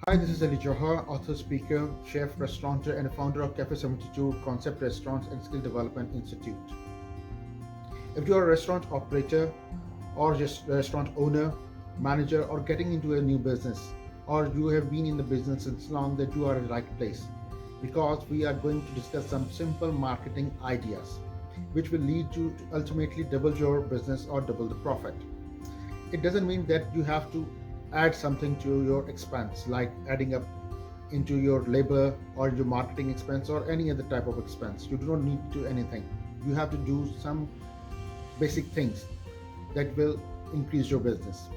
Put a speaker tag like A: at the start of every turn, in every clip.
A: Hi, this is Ali Johar, author, speaker, chef, restaurateur, and a founder of Cafe 72 Concept Restaurants and Skill Development Institute. If you are a restaurant operator or just a restaurant owner, manager, or getting into a new business, or you have been in the business since long, that you are in the right place, because we are going to discuss some simple marketing ideas which will lead you to ultimately double your business or double the profit. It doesn't mean that you have to add something to your expense, like adding up into your labor or your marketing expense or any other type of expense. You do not need to do anything. You have to do some basic things that will increase your business.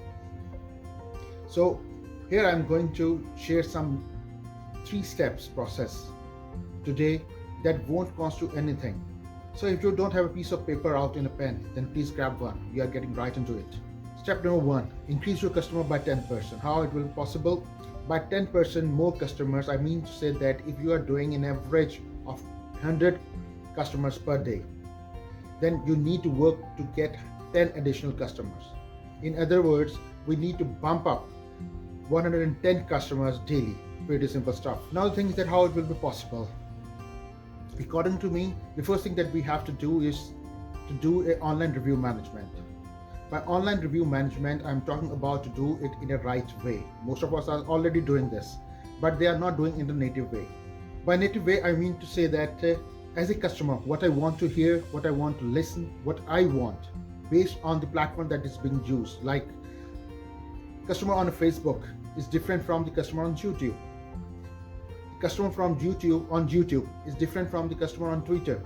A: So here I'm going to share some 3 steps process today that won't cost you anything. So if you don't have a piece of paper out in a pen, then please grab one. We are getting right into it. Step number 1, increase your customer by 10%. How it will be possible? By 10% more customers, I mean to say that if you are doing an average of 100 customers per day, then you need to work to get 10 additional customers. In other words, we need to bump up 110 customers daily. Pretty simple stuff. Now the thing is that how it will be possible. According to me, the first thing that we have to do is to do an online review management. By online review management, I'm talking about to do it in a right way. Most of us are already doing this, but they are not doing it in the native way. By native way, I mean to say that as a customer, what I want to hear, what I want to listen, what I want, based on the platform that is being used. Like customer on Facebook is different from the customer on YouTube. Customer from YouTube on YouTube is different from the customer on Twitter.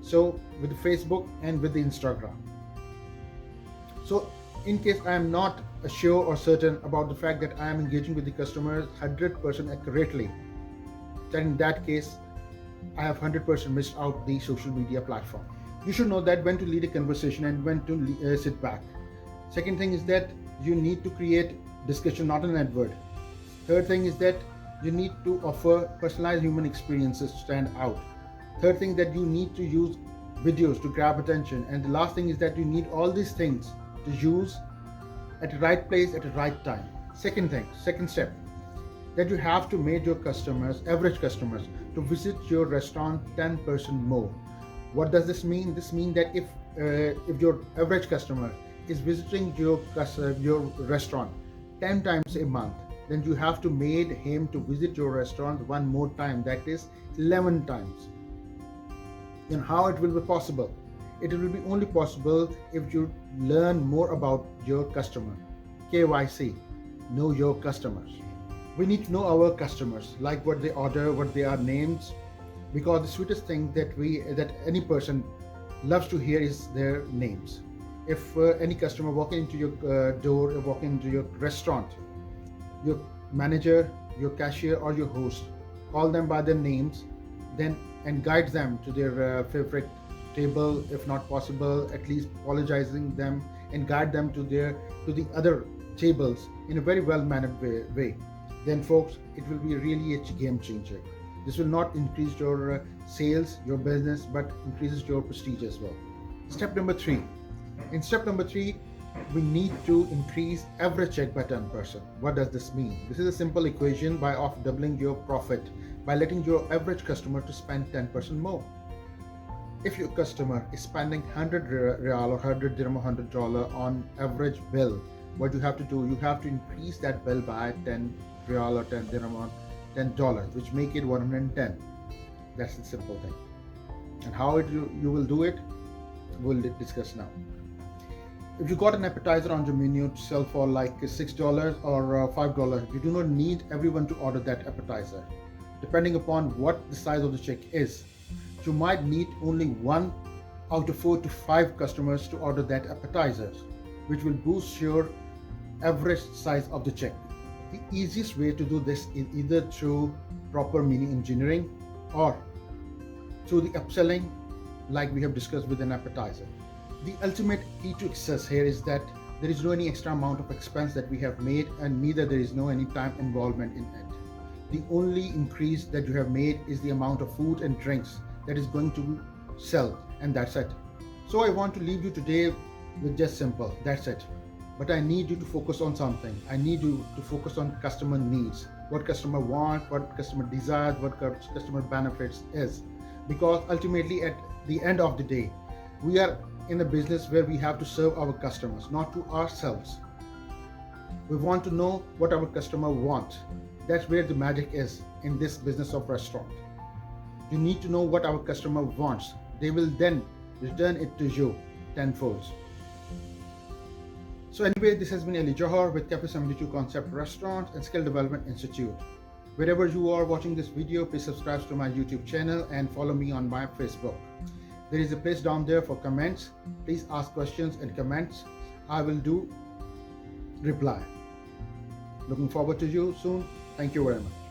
A: So with the Facebook and with the Instagram. So in case I am not sure or certain about the fact that I am engaging with the customer 100% accurately, then in that case, I have 100% missed out the social media platform. You should know that when to lead a conversation and when to sit back. Second thing is that you need to create discussion, not an advert. Third thing is that you need to offer personalized human experiences to stand out. Third thing that you need to use videos to grab attention. And the last thing is that you need all these things to use at the right place at the right time. Second step, that you have to make your customers, average customers, to visit your restaurant 10% more. What does this mean? This means that if your average customer is visiting your restaurant 10 times a month, then you have to make him to visit your restaurant one more time, that is 11 times. Then how it will be possible? It will be only possible if you learn more about your customer. KYC, know your customers. We need to know our customers, like what they order, what their names, because the sweetest thing that any person loves to hear is their names. If any customer walking into your door, walking into your restaurant, your manager, your cashier, or your host, call them by their names, then and guide them to their favorite table, if not possible, at least apologizing them and guide them to the other tables in a very well-mannered way. Then folks, it will be really a game changer. This will not increase your sales, your business, but increases your prestige as well. Step number 3. In step number 3, we need to increase average check by 10%. What does this mean? This is a simple equation of doubling your profit by letting your average customer to spend 10% more. If your customer is spending 100 real or 100 dirham or $100 on average bill, what you have to do, you have to increase that bill by 10 real or 10 dirham or $10, which make it 110. That's the simple thing. And how you will do it, we'll discuss now. If you got an appetizer on your menu to sell for like $6 or $5, you do not need everyone to order that appetizer. Depending upon what the size of the check is, you might need only 1 out of 4 to 5 customers to order that appetizers, which will boost your average size of the check. The easiest way to do this is either through proper menu engineering or through the upselling, like we have discussed with an appetizer. The ultimate key to success here is that there is no any extra amount of expense that we have made, and neither there is no any time involvement in it. The only increase that you have made is the amount of food and drinks that is going to sell, and that's it. So I want to leave you today with just simple, that's it. but I need you to focus on something. I need you to focus on customer needs, what customer want, what customer desires, what customer benefits is. Because ultimately at the end of the day, we are in a business where we have to serve our customers, not to ourselves. We want to know what our customer wants. That's where the magic is in this business of restaurant. You need to know what our customer wants. They will then return it to you tenfold. So anyway, this has been Ali Johar with Cafe 72 Concept Restaurant and Skill Development Institute. Wherever you are watching this video, please subscribe to my YouTube channel and follow me on my Facebook. There is a place down there for comments. Please ask questions and comments. I will do reply. Looking forward to you soon. Thank you very much.